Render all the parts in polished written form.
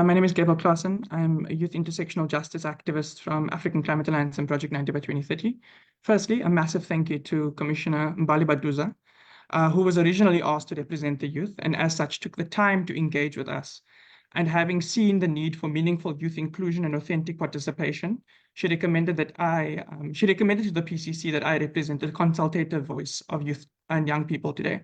My name is Gabriel Klaasen. I'm a youth intersectional justice activist from African Climate Alliance and Project 90 by 2030. Firstly, a massive thank you to Commissioner Mbali Baduza, who was originally asked to represent the youth and as such took the time to engage with us. And having seen the need for meaningful youth inclusion and authentic participation, she recommended to the PCC that I represent the consultative voice of youth and young people today.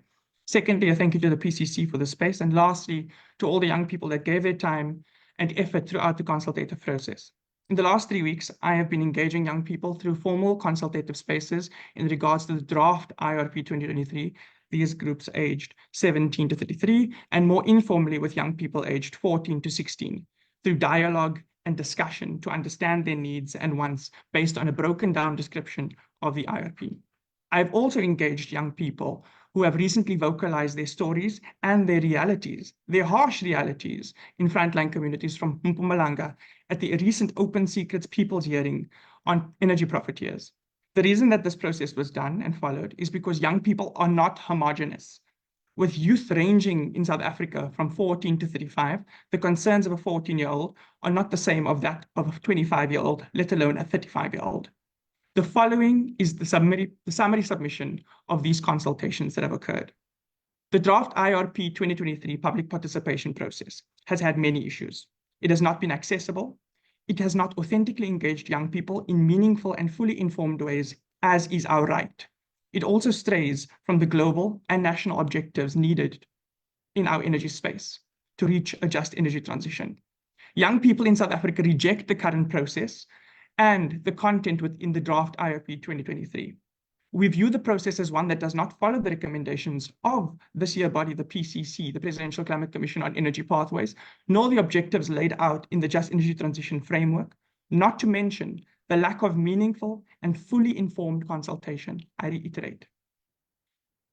Secondly, a thank you to the PCC for the space. And lastly, to all the young people that gave their time and effort throughout the consultative process. In the last 3 weeks, I have been engaging young people through formal consultative spaces in regards to the draft IRP 2023, these groups aged 17 to 33, and more informally with young people aged 14 to 16, through dialogue and discussion to understand their needs and wants based on a broken down description of the IRP. I've also engaged young people who have recently vocalized their stories and their realities, their harsh realities in frontline communities from Mpumalanga at the recent Open Secrets People's Hearing on energy profiteers. The reason that this process was done and followed is because young people are not homogeneous. With youth ranging in South Africa from 14 to 35, the concerns of a 14-year-old are not the same of that of a 25-year-old, let alone a 35-year-old. The following is the summary submission of these consultations that have occurred. The draft IRP 2023 public participation process has had many issues. It has not been accessible. It has not authentically engaged young people in meaningful and fully informed ways, as is our right. It also strays from the global and national objectives needed in our energy space to reach a just energy transition. Young people in South Africa reject the current process and the content within the draft IRP 2023. We view the process as one that does not follow the recommendations of this year body, the PCC, the Presidential Climate Commission on Energy Pathways, nor the objectives laid out in the Just Energy Transition Framework, not to mention the lack of meaningful and fully informed consultation, I reiterate.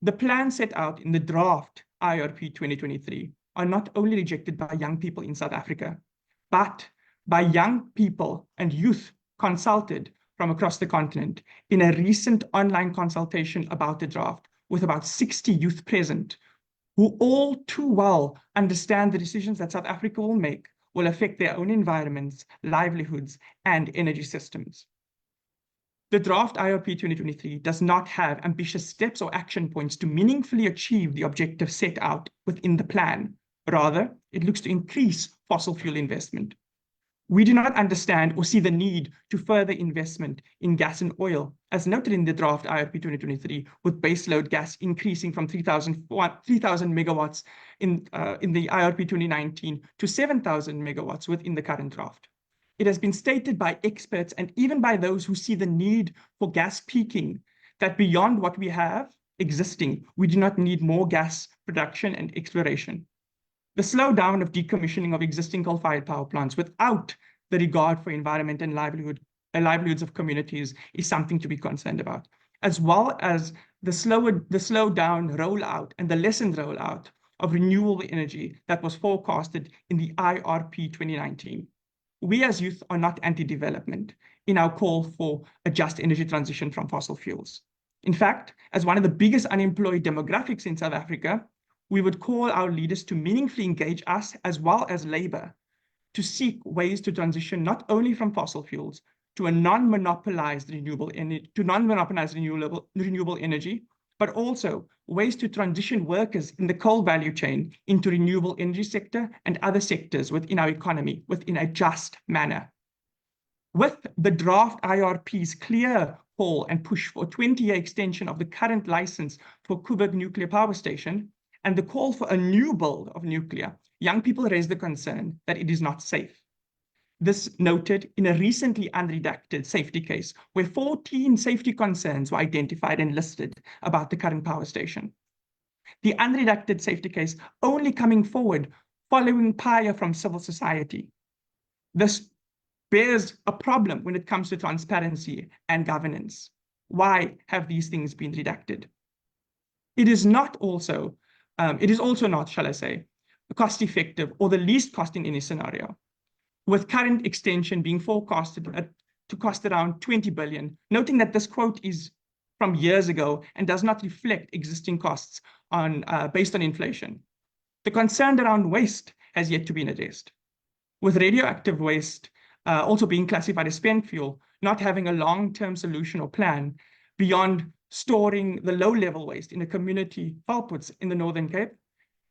The plans set out in the draft IRP 2023 are not only rejected by young people in South Africa, but by young people and youth consulted from across the continent in a recent online consultation about the draft with about 60 youth present, who all too well understand the decisions that South Africa will make will affect their own environments, livelihoods, and energy systems. The draft IRP 2023 does not have ambitious steps or action points to meaningfully achieve the objectives set out within the plan. Rather, it looks to increase fossil fuel investment. We do not understand or see the need to further investment in gas and oil, as noted in the draft IRP 2023, with baseload gas increasing from 3,000 megawatts in the IRP 2019 to 7,000 megawatts within the current draft. It has been stated by experts and even by those who see the need for gas peaking that beyond what we have existing, we do not need more gas production and exploration. The slowdown of decommissioning of existing coal-fired power plants without the regard for environment and livelihoods of communities is something to be concerned about, as well as the slowdown rollout and the lessened rollout of renewable energy that was forecasted in the IRP 2019. We as youth are not anti-development in our call for a just energy transition from fossil fuels. In fact, as one of the biggest unemployed demographics in South Africa, we would call our leaders to meaningfully engage us as well as labor to seek ways to transition not only from fossil fuels to a non-monopolized renewable energy, renewable energy, but also ways to transition workers in the coal value chain into renewable energy sector and other sectors within our economy within a just manner. With the draft IRP's clear call and push for a 20-year extension of the current license for Kuberg Nuclear Power Station, and the call for a new build of nuclear, young people raise the concern that it is not safe. This noted in a recently unredacted safety case where 14 safety concerns were identified and listed about the current power station. The unredacted safety case only coming forward following PIA from civil society. This bears a problem when it comes to transparency and governance. Why have these things been redacted? It is also not, shall I say, cost effective or the least cost in any scenario, with current extension being forecasted to cost around 20 billion, noting that this quote is from years ago and does not reflect existing costs based on inflation. The concern around waste has yet to be addressed. With radioactive waste also being classified as spent fuel, not having a long-term solution or plan beyond storing the low-level waste in the community outputs in the Northern Cape,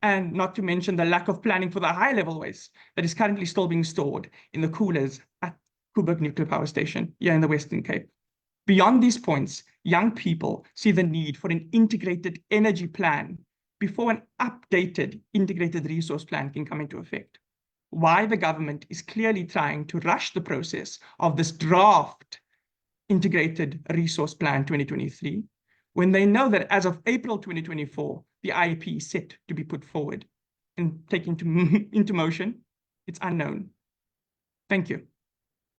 and not to mention the lack of planning for the high-level waste that is currently still being stored in the coolers at Koeberg Nuclear Power Station here in the Western Cape. Beyond these points, young people see the need for an integrated energy plan before an updated integrated resource plan can come into effect. Why the government is clearly trying to rush the process of this draft integrated resource plan 2023, when they know that as of April 2024, the IRP is set to be put forward and taken into motion, it's unknown. Thank you.